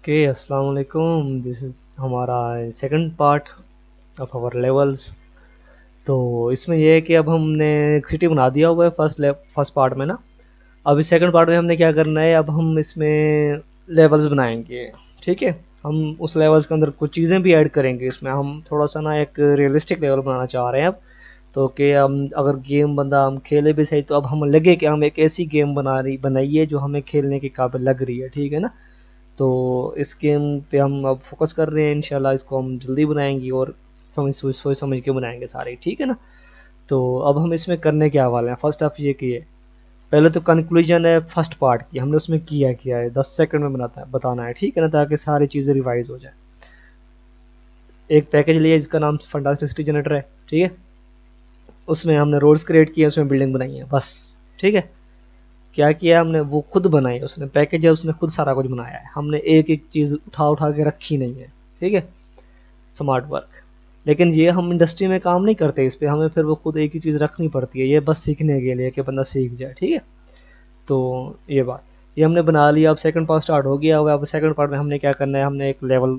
Okay, अस्सलाम वालेकुम। This is हमारा second part of our levels. तो इसमें यह है कि अब हमने एक सिटी बना दिया हुआ है फर्स्ट पार्ट में ना। अभी सेकंड पार्ट में हमने क्या करना है, अब हम इसमें लेवल्स बनाएंगे। ठीक है, हम उस लेवल्स के अंदर कुछ चीज़ें भी ऐड करेंगे। इसमें हम थोड़ा सा ना एक रियलिस्टिक लेवल बनाना चाह रहे हैं अब। तो कि हम अगर गेम बंदा हम खेले भी सही, तो अब हम लगे कि हम एक ऐसी गेम बनाइए जो हमें खेलने के काबिल लग रही है। ठीक है ना। तो इस गेम पे हम अब फोकस कर रहे हैं। इंशाल्लाह इसको हम जल्दी बनाएंगे और सोच समझ के बनाएंगे सारे। ठीक है ना। तो अब हम इसमें करने क्या वाले हैं, फर्स्ट ऑफ ये किए, पहले तो कंक्लूजन है फर्स्ट पार्ट की, हमने उसमें किया है 10 सेकंड में बताना है। ठीक है ना, ताकि सारी चीज़ें रिवाइज हो जाए। एक पैकेज लिया जिसका नाम फंटास्टिक सिटी जनरेटर है। ठीक है, उसमें हमने रोड्स क्रिएट किए, उसमें बिल्डिंग बनाई है बस। ठीक है, क्या किया हमने, वो खुद बनाई, उसने पैकेज है, उसने खुद सारा कुछ बनाया है। हमने एक एक चीज़ उठा उठा के रखी नहीं है। ठीक है, स्मार्ट वर्क। लेकिन ये हम इंडस्ट्री में काम नहीं करते इस पे, हमें फिर वो खुद एक ही चीज़ रखनी पड़ती है, ये बस सीखने के लिए कि बंदा सीख जाए। ठीक है, तो ये बात, ये हमने बना लिया। अब सेकंड पार्ट स्टार्ट हो गया हुआ। अब सेकंड पार्ट में हमने क्या करना है, हमने एक लेवल,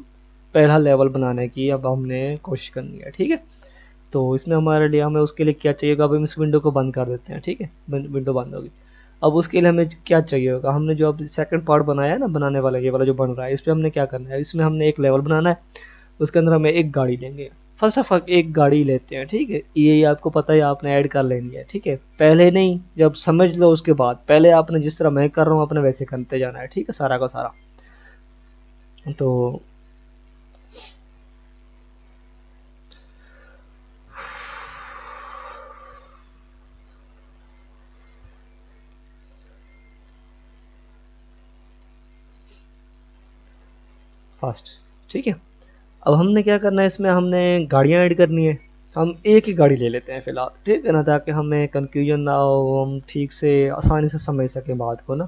पहला लेवल बनाने की अब हमने कोशिश करनी है। ठीक है, तो इसमें हमारे लिए, हमें उसके लिए क्या चाहिए होगा, अब हम इस विंडो को बंद कर देते हैं। ठीक है, विंडो बंद होगी। अब उसके लिए हमें क्या चाहिए होगा, हमने जो अब सेकंड पार्ट बनाया है ना, बनाने वाला ये वाला जो बन रहा है, इस पर हमने क्या करना है, इसमें हमने एक लेवल बनाना है। उसके अंदर हमें एक गाड़ी लेंगे। फर्स्ट ऑफ ऑल एक गाड़ी लेते हैं। ठीक है, ये आपको पता है, आपने ऐड कर लेनी है। ठीक है, पहले नहीं, जब समझ लो उसके बाद, पहले आपने जिस तरह मैं कर रहा हूँ अपने वैसे करते जाना है। ठीक है, सारा का सारा। तो फास्ट। ठीक है, अब हमने क्या करना है, इसमें हमने गाड़ियाँ ऐड करनी है। हम एक ही गाड़ी ले लेते हैं फ़िलहाल। ठीक है ना, ताकि हमें कन्फ्यूजन ना हो, हम ठीक से आसानी से समझ सकें बात को ना।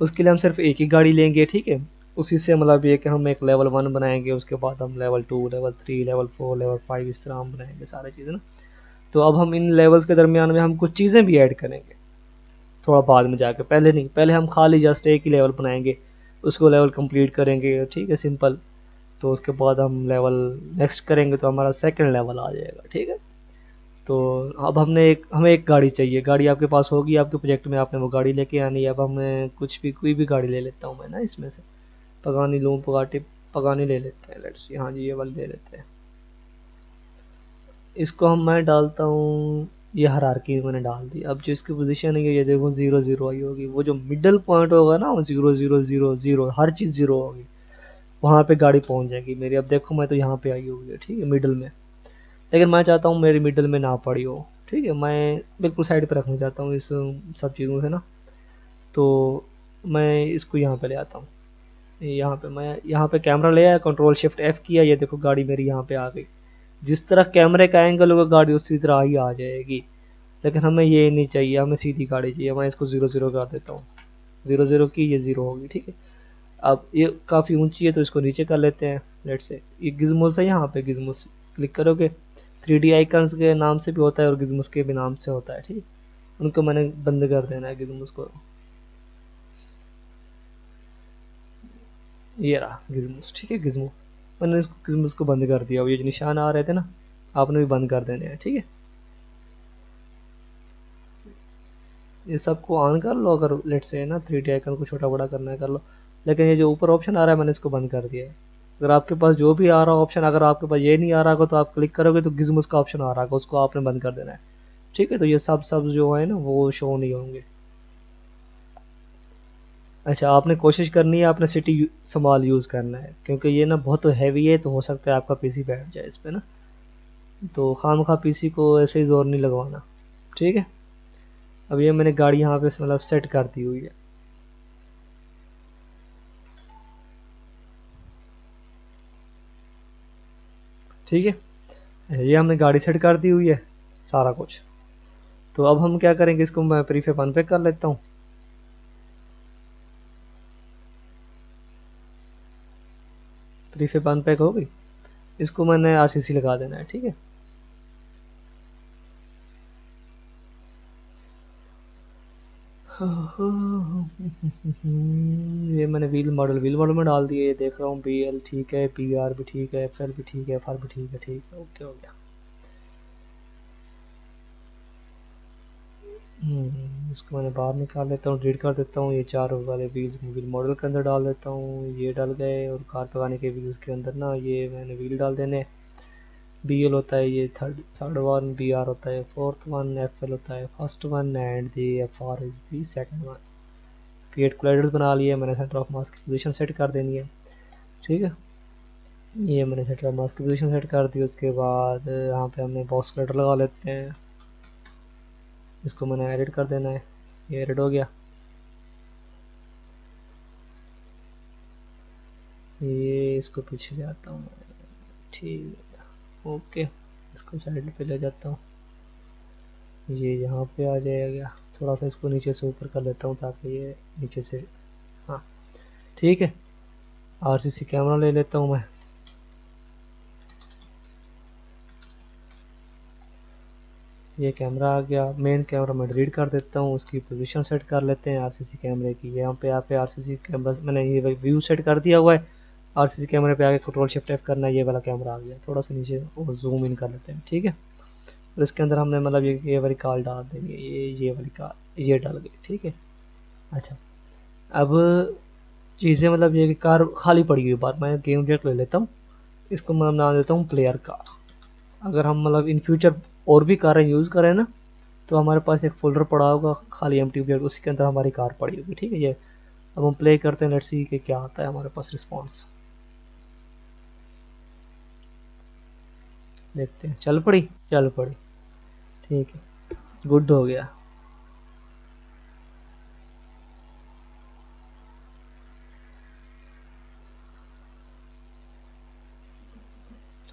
उसके लिए हम सिर्फ एक ही गाड़ी लेंगे। ठीक है, उसी से मतलब ये कि हम एक लेवल 1 बनाएंगे, उसके बाद हम लेवल 2, लेवल 3, लेवल 4, लेवल 5, इस तरह हम बनाएंगे सारी चीज़ें ना। तो अब हम इन लेवल्स के दरमियान में हम कुछ चीज़ें भी ऐड करेंगे थोड़ा बाद में जाके, पहले नहीं। पहले हम खाली जस्ट एक ही लेवल बनाएंगे, उसको लेवल कंप्लीट करेंगे। ठीक है, सिंपल। तो उसके बाद हम लेवल नेक्स्ट करेंगे तो हमारा सेकंड लेवल आ जाएगा। ठीक है, तो अब हमें एक गाड़ी चाहिए। गाड़ी आपके पास होगी, आपके प्रोजेक्ट में आपने वो गाड़ी लेके आनी है। अब हमें कुछ भी, कोई भी गाड़ी ले लेता हूँ मैं ना इसमें से, पगानी लूँ, पगानी ले लेते हैं। लेट्स सी, हाँ जी, ये वाली ले लेते हैं। इसको मैं डालता हूँ, ये हायरार्की मैंने डाल दी। अब जो इसकी पोजीशन है, ये देखो 0 0 आई होगी। वो जो मिडल पॉइंट होगा ना, वो 0 0 0 0, हर चीज़ 0 होगी, वहाँ पे गाड़ी पहुँच जाएगी मेरी। अब देखो, मैं तो यहाँ पे आई हुई है। ठीक है, मिडल में। लेकिन मैं चाहता हूँ मेरी मिडल में ना पड़ी हो। ठीक है, मैं बिल्कुल साइड पे रखना चाहता हूँ इस सब चीज़ों से ना। तो मैं इसको यहाँ पे ले आता हूँ। यहाँ पे मैं, यहाँ पे कैमरा ले आया, कंट्रोल शिफ्ट F किया, ये देखो गाड़ी मेरी यहाँ पे आ गई। जिस तरह कैमरे का एंगल होगा, गाड़ी उसी तरह ही आ जाएगी। लेकिन हमें ये नहीं चाहिए, हमें सीधी गाड़ी चाहिए। मैं इसको 0 0 कर देता हूँ, 0 0 की, ये 0 होगी। ठीक है, अब ये काफ़ी ऊंची है तो इसको नीचे कर लेते हैं। लेट से, ये गिज़मोस है, यहाँ पे गिज़मोस क्लिक करोगे, 3D आइकन्स के नाम से भी होता है और गिज़मोस के भी नाम से होता है। ठीक है, उनको मैंने बंद कर देना है, गिज़मोस को। ये रहा गिज़मोस। ठीक है, गिज़मो, मैंने इसको गिज़मोस को बंद कर दिया। अब ये जो निशान आ रहे थे ना, आपने भी बंद कर देने हैं। ठीक है, ये सबको ऑन कर लो, अगर लेट से ना 3D आइकन को छोटा बड़ा करना है कर लो। लेकिन ये जो ऊपर ऑप्शन आ रहा है, मैंने इसको बंद कर दिया है। अगर आपके पास जो भी आ रहा ऑप्शन, अगर आपके पास ये नहीं आ रहा होगा, तो आप क्लिक करोगे तो गिज़मोस का ऑप्शन आ रहा होगा, उसको आपने बंद कर देना है। ठीक है, तो ये सब जो है ना, वो शो नहीं होंगे। अच्छा, आपने कोशिश करनी है, आपने सिटी संभाल यूज़ करना है, क्योंकि ये ना बहुत हैवी है, तो हो सकता है आपका पीसी बैठ जाए इस पे ना। तो खामखा पीसी को ऐसे ही जोर नहीं लगवाना। ठीक है, अब ये मैंने गाड़ी यहाँ पे मतलब सेट कर दी हुई है। ठीक है, ये हमने गाड़ी सेट कर दी हुई है, सारा कुछ। तो अब हम क्या करेंगे, इसको मैं प्रीफेब अनपैक कर लेता हूँ। प्रीफेब अनपैक हो गई, इसको मैंने आरसीसी लगा देना है। ठीक है, ये मैंने व्हील मॉडल में डाल दिए, ये देख रहा हूँ। बी एल ठीक है, पी आर भी ठीक है, एफ एल भी ठीक है, एफ आर भी ठीक है, ठीक है, ओके हो गया। इसको मैंने बाहर निकाल लेता हूँ, डिलीट कर देता हूँ। ये चार वाले व्हील मॉडल के अंदर डाल देता हूँ, ये डल गए। और कार पकाने के व्हील्स के अंदर ना ये मैंने व्हील डाल देने। बी एल होता है ये third third one, B R होता है फोर्थ वन, एफ एल होता है first one, and the F R is the second one. Create colliders बना लिए मैंने, सेंटर ऑफ मास की पोजीशन सेट कर देनी है, ठीक है। ये मैंने सेंटर ऑफ मास की पोजीशन सेट कर दी। उसके बाद यहाँ पे हमने बॉक्स कोलाइडर लगा लेते हैं, इसको मैंने एडिट कर देना है। ये एडिट हो गया। ये इसको पीछे ले आता हूँ, ठीक है, ओके। इसको साइड पे ले जाता हूँ, ये यहाँ पे आ जाएगा। थोड़ा सा इसको नीचे से ऊपर कर लेता हूँ ताकि ये नीचे से, हाँ ठीक है। आरसीसी कैमरा ले लेता हूँ मैं, ये कैमरा आ गया। मेन कैमरा मैं डिलीट कर देता हूँ, उसकी पोजीशन सेट कर लेते हैं आरसीसी कैमरे की। यहाँ पे आरसीसी कैमरा मैंने ये व्यू सेट कर दिया हुआ है। आरसीसी कैमरे पे आगे कंट्रोल शिफ्ट एफ करना है, ये वाला कैमरा आ गया। थोड़ा सा नीचे और जूम इन कर लेते हैं, ठीक है। और इसके अंदर हमने मतलब ये वाली कार डाल देंगे, ये वाली कार ये डाल गई, ठीक है। अच्छा, अब चीज़ें मतलब ये कि कार खाली पड़ी हुई बार, मैं गेम जेट ले लेता हूँ। इसको मैं नाम देता हूँ प्लेयर कार। अगर हम मतलब इन फ्यूचर और भी कारें यूज़ करें ना, तो हमारे पास एक फोल्डर पड़ा होगा खाली एम्प्टी ऑब्जेक्ट, उसी के अंदर हमारी कार पड़ी होगी, ठीक है। ये अब हम प्ले करते हैं, लेट्स सी कि क्या आता है हमारे पास रिस्पॉन्स। देखते हैं, चल पड़ी, चल पड़ी, ठीक है, गुड हो गया।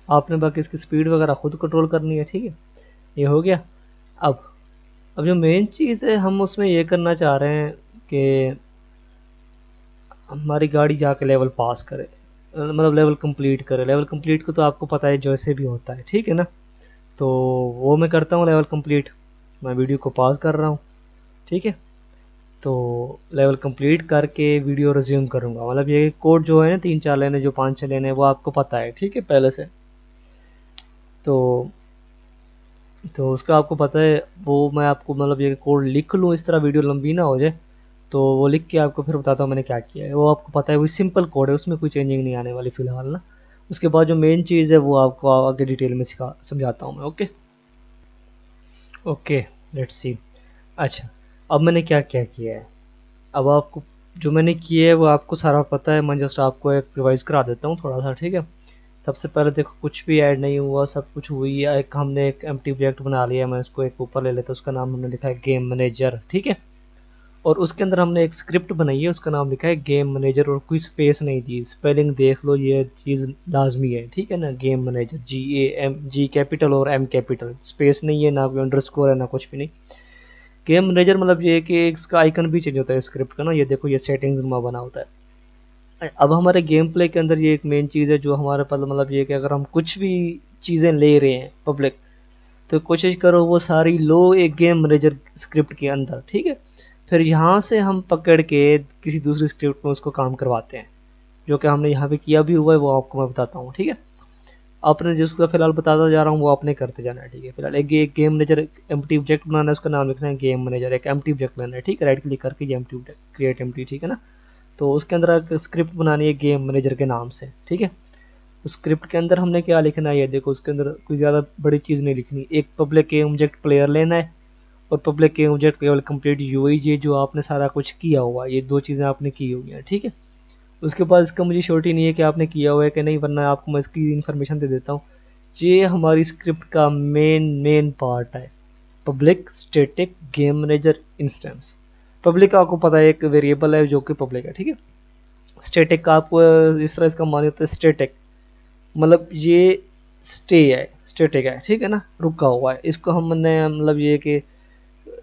आपने बाकी इसकी स्पीड वगैरह खुद कंट्रोल करनी है, ठीक है। ये हो गया। अब जो मेन चीज़ है, हम उसमें ये करना चाह रहे हैं कि हमारी गाड़ी जाके लेवल पास करे, मतलब लेवल कंप्लीट करे। लेवल कंप्लीट को तो आपको पता है जैसे भी होता है, ठीक है ना। तो वो मैं करता हूँ लेवल कंप्लीट। मैं वीडियो को पॉज कर रहा हूँ, ठीक है। तो लेवल कंप्लीट करके वीडियो रिज्यूम करूँगा। मतलब ये कोड जो है ना, 3-4 लेने जो 5-6 लेने, वो आपको पता है, ठीक है, पहले से। तो उसका आपको पता है। वो मैं आपको मतलब ये कोड लिख लूँ इस तरह, वीडियो लंबी ना हो जाए, तो वो लिख के आपको फिर बताता हूँ मैंने क्या किया है। वो आपको पता है, वो सिंपल कोड है, उसमें कोई चेंजिंग नहीं आने वाली फ़िलहाल ना। उसके बाद जो मेन चीज़ है वो आपको आगे डिटेल में समझाता हूँ मैं, ओके। Okay, let's see. अच्छा, अब मैंने क्या क्या किया है। अब आपको जो मैंने किया है वो आपको सारा पता है, मैं जस्ट आपको एक रिवाइज करा देता हूँ थोड़ा सा, ठीक है। सबसे पहले देखो, कुछ भी ऐड नहीं हुआ, सब कुछ हुई है। एक हमने एक एम्प्टी ऑब्जेक्ट बना लिया, मैं उसको एक ऊपर ले लेता हूँ, उसका नाम हमने लिखा है गेम मैनेजर, ठीक है। और उसके अंदर हमने एक स्क्रिप्ट बनाई है, उसका नाम लिखा है गेम मैनेजर, और कोई स्पेस नहीं दी। स्पेलिंग देख लो, ये चीज़ लाजमी है, ठीक है ना। Game manager, GAM, G capital और M कैपिटल, स्पेस नहीं है, ना कोई अंडरस्कोर है, ना कुछ भी नहीं। गेम मैनेजर मतलब ये कि इसका आइकन भी चेंज होता है स्क्रिप्ट का ना, ये देखो, ये सेटिंग्स में बना होता है। अब हमारे गेम प्ले के अंदर ये एक मेन चीज़ है जो हमारे पास, मतलब ये कि अगर हम कुछ भी चीज़ें ले रहे हैं पब्लिक, तो कोशिश करो वो सारी लो एक गेम मैनेजर स्क्रिप्ट के अंदर, ठीक है। फिर यहाँ से हम पकड़ के किसी दूसरी स्क्रिप्ट में उसको काम करवाते हैं, जो कि हमने यहाँ पे किया भी हुआ है, वो आपको मैं बताता हूँ, ठीक है। आपने जिसका फिलहाल बताता जा रहा हूँ वो आपने करते जाना है, ठीक है। फिलहाल एक गेम मैनेजर, एम्प्टी ऑब्जेक्ट बनाना है, उसका नाम लिखना है गेम मैनेजर। एक एम्प्टी ऑब्जेक्ट लेना है, ठीक है, राइट क्लिक करके एम्प्टी ऑब्जेक्ट क्रिएट एम्प्टी, ठीक है ना। तो उसके अंदर एक स्क्रिप्ट बनानी है गेम मैनेजर के नाम से, ठीक है। उस स्क्रिप्ट के अंदर हमने क्या लिखना है, ये देखो, उसके अंदर कोई ज़्यादा बड़ी चीज़ नहीं लिखनी। एक पब्लिक गेम ऑब्जेक्ट प्लेयर लेना है, और पब्लिक गेम ऑब्जेक्ट केवल कंप्लीट यूआई जो आपने सारा कुछ किया हुआ, ये दो चीज़ें आपने की हुई हैं, ठीक है। उसके बाद इसका मुझे श्योरिटी नहीं है कि आपने किया हुआ है कि नहीं, वरना आपको मैं इसकी इन्फॉर्मेशन दे देता हूँ। ये हमारी स्क्रिप्ट का मेन पार्ट है, public static game manager instance. Public आपको पता है एक वेरिएबल है जो कि पब्लिक है, ठीक है। स्टैटिक का आपको इस तरह इसका मान होता है, स्टैटिक मतलब ये स्टे है, स्टैटिक है, ठीक है ना, रुका हुआ है। इसको हमने मतलब ये कि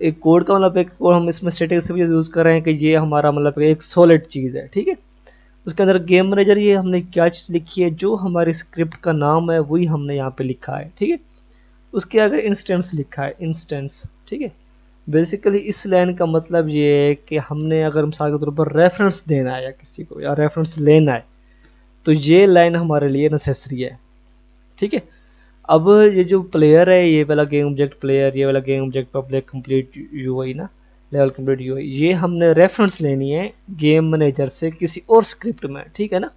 एक कोड का मतलब एक कोड हम इसमें स्टैटिक से भी यूज़ कर रहे हैं कि ये हमारा मतलब एक सॉलिड चीज़ है, ठीक है। उसके अंदर गेम मैनेजर, ये हमने क्या चीज़ लिखी है, जो हमारी स्क्रिप्ट का नाम है वही हमने यहाँ पे लिखा है, ठीक है। उसके आगे इंस्टेंस लिखा है, इंस्टेंस, ठीक है। बेसिकली इस लाइन का मतलब ये है कि हमने अगर मिसाल के तौर पर रेफरेंस देना है या किसी को या रेफरेंस लेना है तो ये लाइन हमारे लिए नेसेसरी है। ठीक है, अब ये जो प्लेयर है, ये वाला गेम ऑब्जेक्ट प्लेयर, ये वाला game object public complete UI ना, लेवल कंप्लीट यूआई, ये हमने रेफरेंस लेनी है गेम मैनेजर से किसी और स्क्रिप्ट में। ठीक है ना,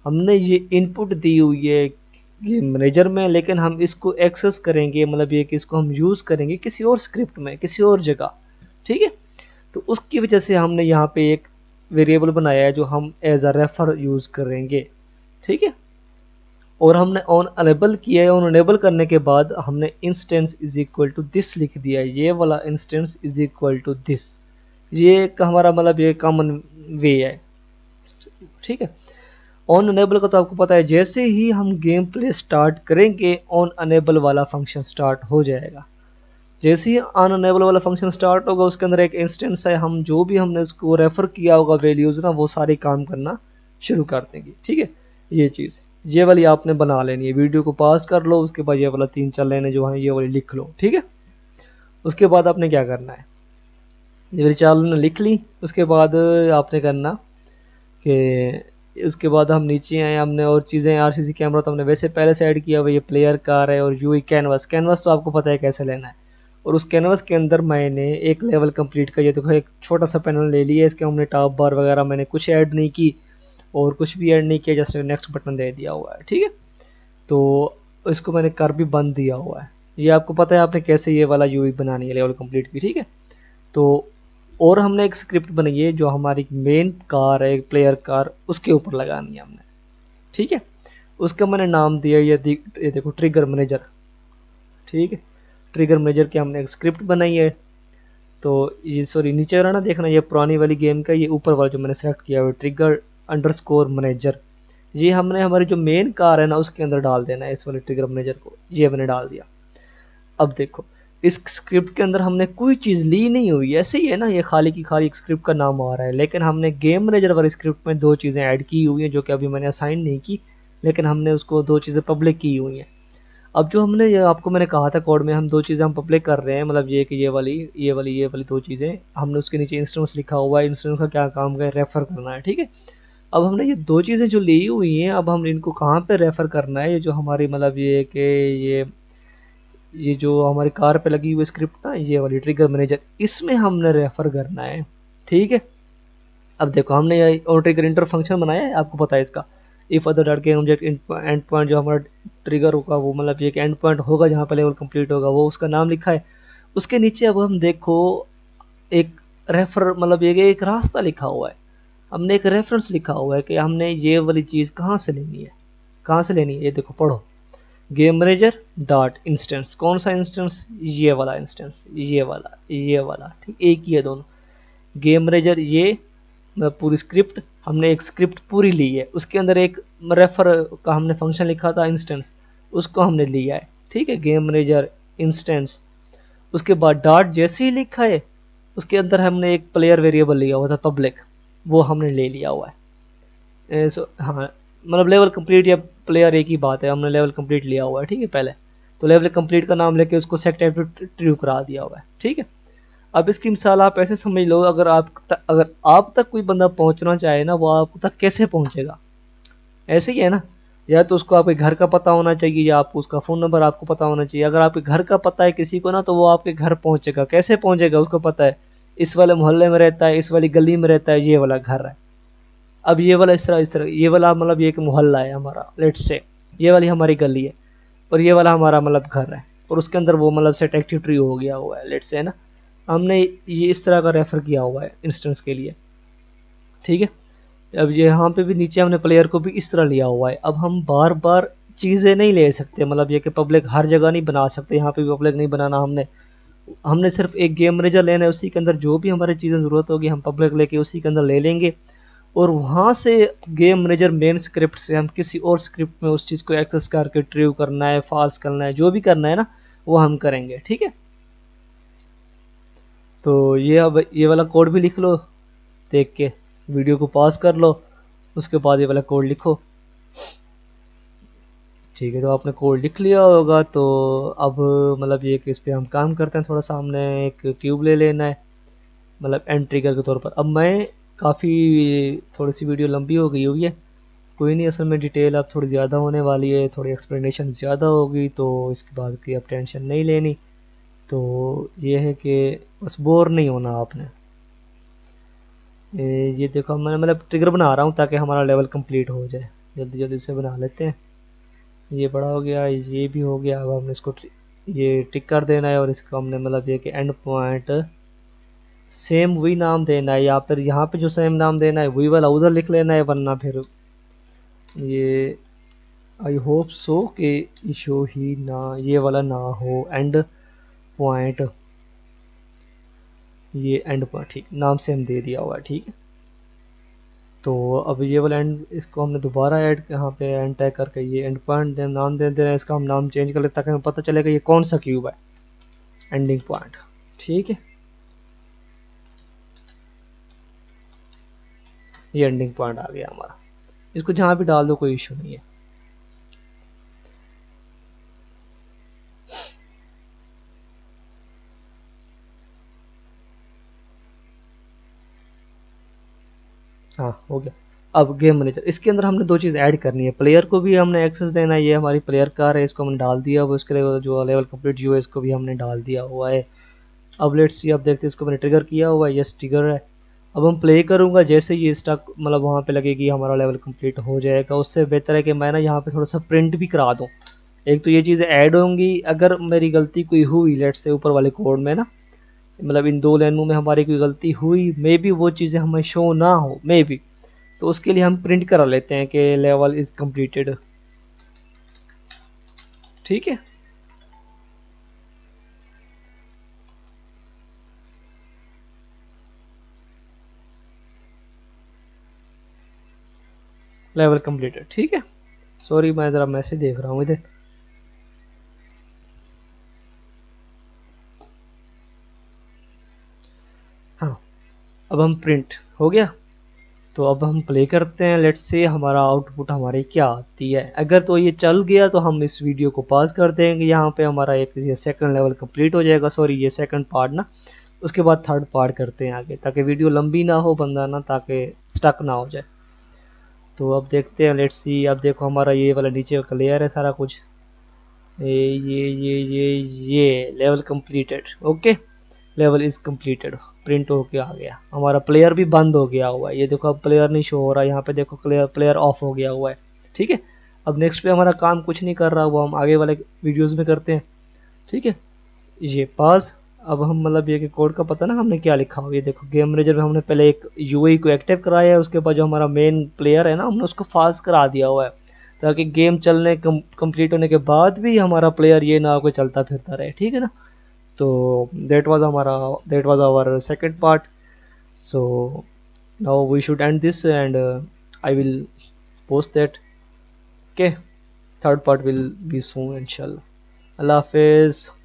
हमने ये इनपुट दी हुई है गेम मैनेजर में, लेकिन हम इसको एक्सेस करेंगे, मतलब ये कि इसको हम यूज़ करेंगे किसी और स्क्रिप्ट में, किसी और जगह। ठीक है, तो उसकी वजह से हमने यहाँ पे एक वेरिएबल बनाया है जो हम एज अ रेफर यूज़ करेंगे। ठीक है, और हमने ऑन अनेबल किया है। ऑन अनेबल करने के बाद हमने instance is equal to this लिख दिया है, ये वाला instance is equal to this. ये एक हमारा मतलब ये कॉमन वे है। ठीक है, ऑन अनेबल का तो आपको पता है, जैसे ही हम गेम प्ले स्टार्ट करेंगे ऑन अनेबल वाला फंक्शन स्टार्ट हो जाएगा। जैसे ही ऑन अनेबल वाला फंक्शन स्टार्ट होगा उसके अंदर एक इंस्टेंस है, हम जो भी हमने उसको रेफर किया होगा वैल्यूज ना, वो सारी काम करना शुरू कर देंगे। ठीक है, ये चीज़ ये वाली आपने बना लेनी है। वीडियो को पॉज कर लो, उसके बाद ये वाला 3-4 लाइनें जो हैं ये वाली लिख लो। ठीक है, उसके बाद आपने क्या करना है, ये वाली 4 लाइनें लिख ली, उसके बाद आपने करना कि उसके बाद हम नीचे आए, हमने और चीज़ें आरसीसी कैमरा तो हमने वैसे पहले से ऐड किया हुआ, ये प्लेयर कार है और यूई कैनवास। कैनवास तो आपको पता है कैसे लेना है, और उस कैनवास के अंदर मैंने एक लेवल कंप्लीट का ये देखो एक छोटा सा पैनल ले लिया, इसके हमने टॉप बार वगैरह मैंने कुछ ऐड नहीं की और कुछ भी ऐड नहीं किया, जस्ट नेक्स्ट बटन दे दिया हुआ है। ठीक है, तो इसको मैंने कर भी बंद दिया हुआ है। ये आपको पता है आपने कैसे ये वाला यूई बनानी है लेवल कंप्लीट की। ठीक है, तो और हमने एक स्क्रिप्ट बनाई है जो हमारी मेन कार है, प्लेयर कार, उसके ऊपर लगानी है हमने। ठीक है, उसका मैंने नाम दिया ये देखो ट्रिगर मैनेजर। ठीक है, ट्रिगर मैनेजर की हमने एक स्क्रिप्ट बनाई है। तो ये सॉरी नीचे वाला ना देखना, ये पुरानी वाली गेम का, ये ऊपर वाला जो मैंने सेलेक्ट किया हुआ ट्रिगर अंडरस्कोर मैनेजर, ये हमने हमारी जो मेन कार है ना उसके अंदर डाल देना है इस वाले ट्रिगर मैनेजर को। ये मैंने डाल दिया। अब देखो इस स्क्रिप्ट के अंदर हमने कोई चीज़ ली नहीं हुई, ऐसे ही है ना, ये खाली की खाली एक स्क्रिप्ट का नाम आ रहा है, लेकिन हमने गेम मैनेजर वाली स्क्रिप्ट में 2 चीज़ें ऐड की हुई हैं जो कि अभी मैंने असाइन नहीं की, लेकिन हमने उसको 2 चीज़ें पब्लिक की हुई हैं। अब जो हमने ये आपको मैंने कहा था कोड में हम 2 चीज़ें हम पब्लिक कर रहे हैं, मतलब ये कि ये वाली 2 चीज़ें हमने उसके नीचे इंस्टेंस लिखा हुआ है। इंस्टेंस का क्या काम है, रेफर करना है। ठीक है, अब हमने ये 2 चीज़ें जो ली हुई हैं, अब हम इनको कहाँ पे रेफर करना है, ये जो हमारी मतलब ये कि ये जो हमारी कार पे लगी हुई स्क्रिप्ट ना, ये वाली ट्रिगर मैनेजर, इसमें हमने रेफर करना है। ठीक है, अब देखो हमने ये और ट्रिगर इंटर फंक्शन बनाया है, आपको पता है इसका। इफ अदर डॉट के ऑब्जेक्ट एंड पॉइंट जो हमारा ट्रिगर होगा वो मतलब ये एंड पॉइंट होगा जहाँ पे लेवल कंप्लीट होगा, वो उसका नाम लिखा है। उसके नीचे अब हम देखो एक रेफर मतलब ये एक रास्ता लिखा हुआ है, हमने एक रेफरेंस लिखा हुआ है कि हमने ये वाली चीज़ कहाँ से लेनी है, कहाँ से लेनी है। ये देखो पढ़ो, गेम मैनेजर डॉट इंस्टेंस, कौन सा इंस्टेंस, ये वाला इंस्टेंस, ये वाला ठीक, एक ही है दोनों। गेम मैनेजर ये पूरी स्क्रिप्ट, हमने एक स्क्रिप्ट पूरी ली है, उसके अंदर एक रेफर का हमने फंक्शन लिखा था इंस्टेंस, उसको हमने लिया है। ठीक है, गेम मैनेजर इंस्टेंस, उसके बाद डॉट जैसे ही लिखा है उसके अंदर हमने एक प्लेयर वेरिएबल लिया हुआ था पब्लिक, वो हमने ले लिया हुआ है। हाँ मतलब लेवल कंप्लीट या प्लेयर एक ही बात है, हमने लेवल कंप्लीट लिया हुआ है। ठीक है, पहले तो लेवल कंप्लीट का नाम लेके उसको सेट टाइप ट्रू करा दिया हुआ है। ठीक है, अब इसकी मिसाल आप ऐसे समझ लो, अगर आप तक कोई बंदा पहुंचना चाहे ना, वो आप तक कैसे पहुंचेगा, ऐसे ही है ना, या तो उसको आपके घर का पता होना चाहिए या आपको उसका फ़ोन नंबर आपको पता होना चाहिए। अगर आपके घर का पता है किसी को ना, तो वो आपके घर पहुंचेगा। कैसे पहुंचेगा, उसको पता है इस वाले मोहल्ले में रहता है, इस वाली गली में रहता है, ये वाला घर है। अब ये वाला इस तरह ये वाला मतलब ये एक मोहल्ला है हमारा, लेट्स से ये वाली हमारी गली है और ये वाला हमारा मतलब घर है, और उसके अंदर वो मतलब सेट एक्टिव ट्री हो गया हुआ है, लेट्स से है ना। हमने ये इस तरह का रेफर किया हुआ है इंस्टेंस के लिए। ठीक है, अब ये यहाँ पे भी नीचे हमने प्लेयर को भी इस तरह लिया हुआ है। अब हम बार बार चीज़ें नहीं ले सकते, मतलब ये कि पब्लिक हर जगह नहीं बना सकते, यहाँ पे भी पब्लिक नहीं बनाना। हमने हमने सिर्फ एक गेम मैनेजर लेना है, उसी के अंदर जो भी हमारी चीज़ें ज़रूरत होगी हम पब्लिक लेके उसी के अंदर ले लेंगे, और वहाँ से गेम मैनेजर मेन स्क्रिप्ट से हम किसी और स्क्रिप्ट में उस चीज़ को एक्सेस करके ट्रीव करना है, फास्ट करना है, जो भी करना है ना वो हम करेंगे। ठीक है, तो ये अब ये वाला कोड भी लिख लो, देख के वीडियो को पॉज कर लो, उसके बाद ये वाला कोड लिखो। ठीक है, तो आपने कोड लिख लिया होगा। तो अब मतलब ये कि इस पे हम काम करते हैं। थोड़ा सा हमने एक क्यूब ले लेना है, मतलब एंड ट्रिगर के तौर पर। अब मैं काफ़ी थोड़ी सी वीडियो लंबी हो गई हुई है, कोई नहीं, असल में डिटेल अब थोड़ी ज़्यादा होने वाली है, थोड़ी एक्सप्लेनेशन ज़्यादा होगी, तो इसके बाद की अब टेंशन नहीं लेनी। तो ये है कि बस बोर नहीं होना आपने। ये देखो मैं मतलब ट्रिगर बना रहा हूँ ताकि हमारा लेवल कंप्लीट हो जाए। जल्दी जल्दी से बना लेते हैं। ये बड़ा हो गया, ये भी हो गया। अब हमने इसको ये टिक कर देना है, और इसको हमने मतलब ये कि एंड पॉइंट सेम वही नाम देना है, या फिर यहाँ पे जो सेम नाम देना है वही वाला उधर लिख लेना है, वरना फिर ये आई होप सो कि इशू ही ना, ये वाला ना हो एंड पॉइंट। ये एंड पॉइंट ठीक नाम से हम दे दिया हुआ है, ठीक है। तो अब ये वाला एंड इसको हमने दोबारा ऐड यहाँ पे एंड टैग करके ये एंड पॉइंट नाम दे दे रहे हैं। इसका हम नाम चेंज कर लेते ताकि हमें पता चलेगा ये कौन सा क्यूब है, एंडिंग पॉइंट, ठीक है। ये एंडिंग पॉइंट आ गया हमारा। इसको जहाँ भी डाल दो कोई इशू नहीं है। हाँ हो गया। अब गेम मैनेजर, इसके अंदर हमने दो चीज़ ऐड करनी है। प्लेयर को भी हमने एक्सेस देना है, ये हमारी प्लेयर कार है, इसको हमने डाल दिया हुआ। उसके लिए जो लेवल कंप्लीट हुआ है इसको भी हमने डाल दिया हुआ है। अब लेट्स सी, अब देखते हैं, इसको मैंने ट्रिगर किया हुआ है, यस ट्रिगर है। अब हम प्ले करूँगा, जैसे ये स्टक मतलब वहाँ पे लगेगी हमारा लेवल कंप्लीट हो जाएगा। उससे बेहतर है कि मैं ना यहाँ पे थोड़ा सा प्रिंट भी करा दूँ। एक तो ये चीज़ें ऐड होंगी, अगर मेरी गलती कोई हुई लेट्स से ऊपर वाले कोड में ना, मतलब इन दो लाइनों में हमारी कोई गलती हुई, मे बी वो चीज़ें हमें शो ना हो, मे बी, तो उसके लिए हम प्रिंट करा लेते हैं कि लेवल इज़ कंप्लीटेड, ठीक है। लेवल कंप्लीटेड, ठीक है। सॉरी मैं ज़रा मैसेज देख रहा हूँ इधर। हाँ, अब हम प्रिंट हो गया। तो अब हम प्ले करते हैं, लेट्स से हमारा आउटपुट हमारी क्या आती है। अगर तो ये चल गया तो हम इस वीडियो को पास कर देंगे, यहाँ पे हमारा एक ये सेकंड लेवल कंप्लीट हो जाएगा, सॉरी ये सेकंड पार्ट ना। उसके बाद थर्ड पार्ट करते हैं आगे, ताकि वीडियो लंबी ना हो, बंदा ना ताकि स्टक ना हो जाए। तो अब देखते हैं, लेट्स सी। अब देखो हमारा ये वाला नीचे क्लियर है सारा कुछ। ये level completed, okay. Level is completed print होके आ गया। हमारा प्लेयर भी बंद हो गया हुआ है, ये देखो अब प्लेयर नहीं शो हो रहा है यहाँ पे, देखो प्लेयर ऑफ हो गया हुआ है, ठीक है। अब नेक्स्ट पे हमारा काम कुछ नहीं कर रहा, वो हम आगे वाले वीडियोस में करते हैं, ठीक है। ये पास। अब हम मतलब ये कि कोड का पता ना हमने क्या लिखा हुआ, ये देखो गेम मैनेजर में हमने पहले एक यूआई को एक्टिव कराया है, उसके बाद जो हमारा मेन प्लेयर है ना हमने उसको फास्ट करा दिया हुआ है, ताकि गेम चलने कंप्लीट होने के बाद भी हमारा प्लेयर ये ना हो चलता फिरता रहे, ठीक है ना। तो that was our second part. So now we should end this and I will post that, okay. Third part will be soon इंशाल्लाह। अल्लाह हाफिज़।